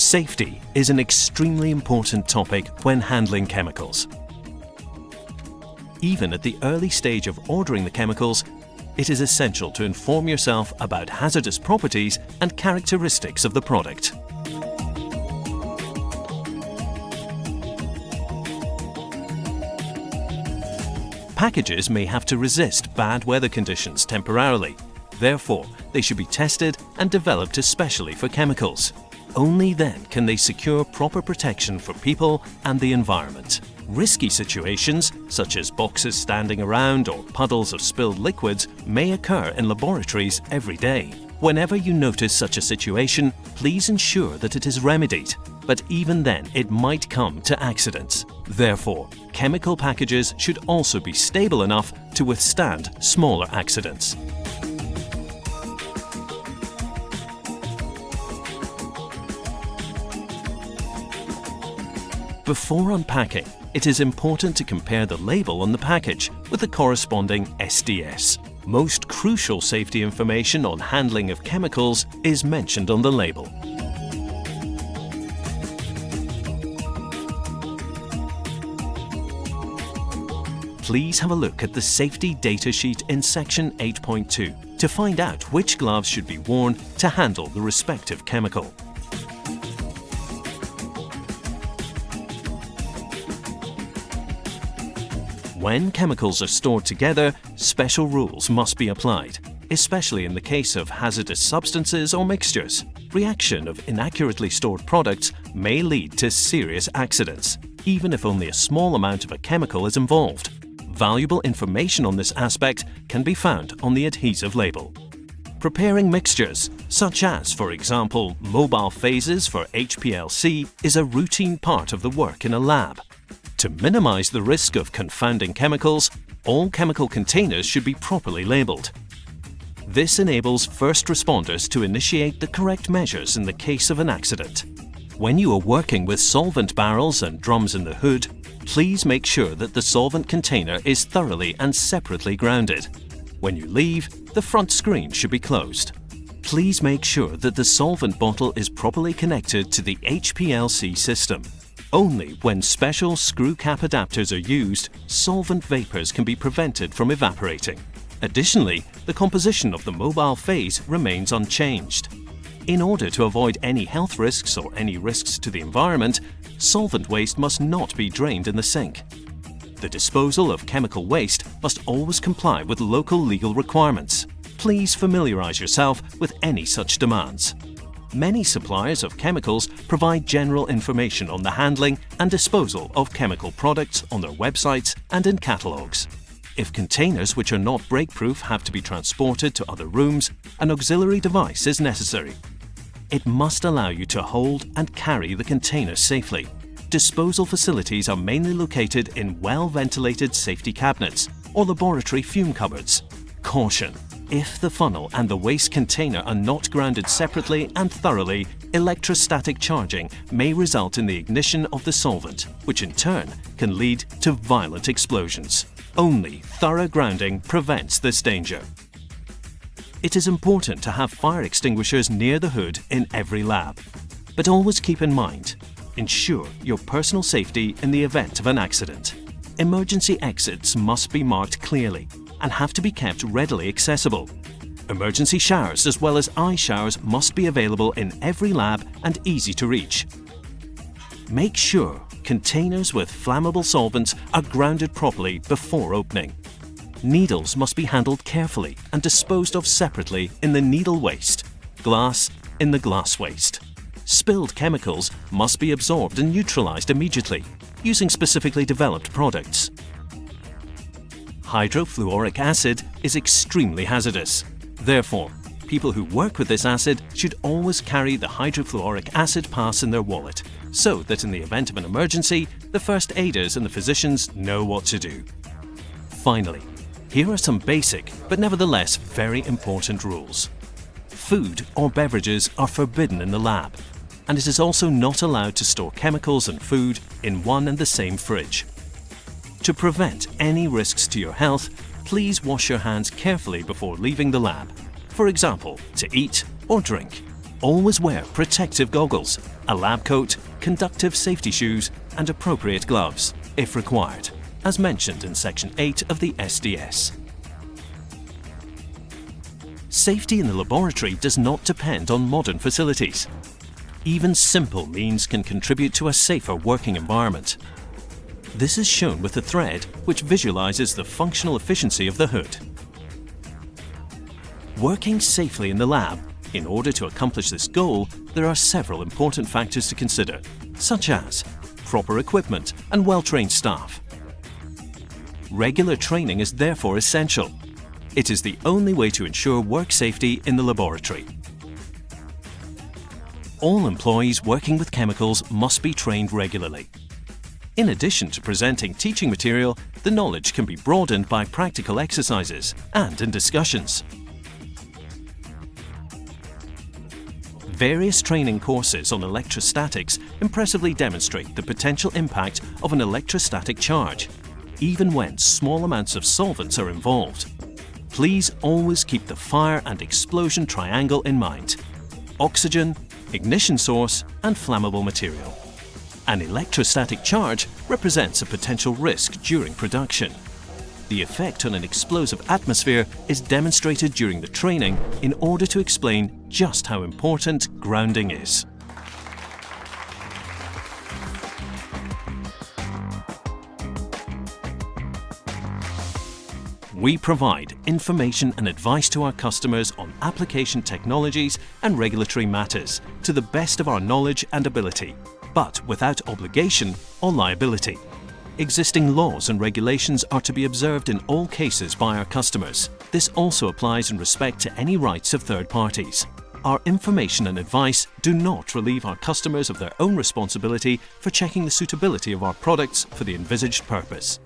Safety is an extremely important topic when handling chemicals. Even at the early stage of ordering the chemicals, it is essential to inform yourself about hazardous properties and characteristics of the product. Packages may have to resist bad weather conditions temporarily. Therefore, they should be tested and developed especially for chemicals. Only then can they secure proper protection for people and the environment. Risky situations, such as boxes standing around or puddles of spilled liquids, may occur in laboratories every day. Whenever you notice such a situation, please ensure that it is remedied. But even then, it might come to accidents. Therefore, chemical packages should also be stable enough to withstand smaller accidents. Before unpacking, it is important to compare the label on the package with the corresponding SDS. Most crucial safety information on handling of chemicals is mentioned on the label. Please have a look at the safety data sheet in section 8.2 to find out which gloves should be worn to handle the respective chemical. When chemicals are stored together, special rules must be applied, especially in the case of hazardous substances or mixtures. Reaction of inaccurately stored products may lead to serious accidents, even if only a small amount of a chemical is involved. Valuable information on this aspect can be found on the adhesive label. Preparing mixtures, such as, for example, mobile phases for HPLC, is a routine part of the work in a lab. To minimize the risk of confounding chemicals, all chemical containers should be properly labeled. This enables first responders to initiate the correct measures in the case of an accident. When you are working with solvent barrels and drums in the hood, please make sure that the solvent container is thoroughly and separately grounded. When you leave, the front screen should be closed. Please make sure that the solvent bottle is properly connected to the HPLC system. Only when special screw cap adapters are used, solvent vapors can be prevented from evaporating. Additionally, the composition of the mobile phase remains unchanged. In order to avoid any health risks or any risks to the environment, solvent waste must not be drained in the sink. The disposal of chemical waste must always comply with local legal requirements. Please familiarize yourself with any such demands. Many suppliers of chemicals provide general information on the handling and disposal of chemical products on their websites and in catalogues. If containers which are not break-proof have to be transported to other rooms, an auxiliary device is necessary. It must allow you to hold and carry the container safely. Disposal facilities are mainly located in well-ventilated safety cabinets or laboratory fume cupboards. Caution! If the funnel and the waste container are not grounded separately and thoroughly, electrostatic charging may result in the ignition of the solvent, which in turn can lead to violent explosions. Only thorough grounding prevents this danger. It is important to have fire extinguishers near the hood in every lab. But always keep in mind, ensure your personal safety in the event of an accident. Emergency exits must be marked clearly and have to be kept readily accessible. Emergency showers as well as eye showers must be available in every lab and easy to reach. Make sure containers with flammable solvents are grounded properly before opening. Needles must be handled carefully and disposed of separately in the needle waste, glass in the glass waste. Spilled chemicals must be absorbed and neutralized immediately using specifically developed products. Hydrofluoric acid is extremely hazardous. Therefore, people who work with this acid should always carry the hydrofluoric acid pass in their wallet, so that in the event of an emergency, the first aiders and the physicians know what to do. Finally, here are some basic, but nevertheless very important rules. Food or beverages are forbidden in the lab, and it is also not allowed to store chemicals and food in one and the same fridge. To prevent any risks to your health, please wash your hands carefully before leaving the lab, for example, to eat or drink. Always wear protective goggles, a lab coat, conductive safety shoes and appropriate gloves, if required, as mentioned in Section 8 of the SDS. Safety in the laboratory does not depend on modern facilities. Even simple means can contribute to a safer working environment. This is shown with the thread, which visualizes the functional efficiency of the hood. Working safely in the lab, in order to accomplish this goal, there are several important factors to consider, such as proper equipment and well-trained staff. Regular training is therefore essential. It is the only way to ensure work safety in the laboratory. All employees working with chemicals must be trained regularly. In addition to presenting teaching material, the knowledge can be broadened by practical exercises and in discussions. Various training courses on electrostatics impressively demonstrate the potential impact of an electrostatic charge, even when small amounts of solvents are involved. Please always keep the fire and explosion triangle in mind: oxygen, ignition source, and flammable material. An electrostatic charge represents a potential risk during production. The effect on an explosive atmosphere is demonstrated during the training in order to explain just how important grounding is. We provide information and advice to our customers on application technologies and regulatory matters to the best of our knowledge and ability, but without obligation or liability. Existing laws and regulations are to be observed in all cases by our customers. This also applies in respect to any rights of third parties. Our information and advice do not relieve our customers of their own responsibility for checking the suitability of our products for the envisaged purpose.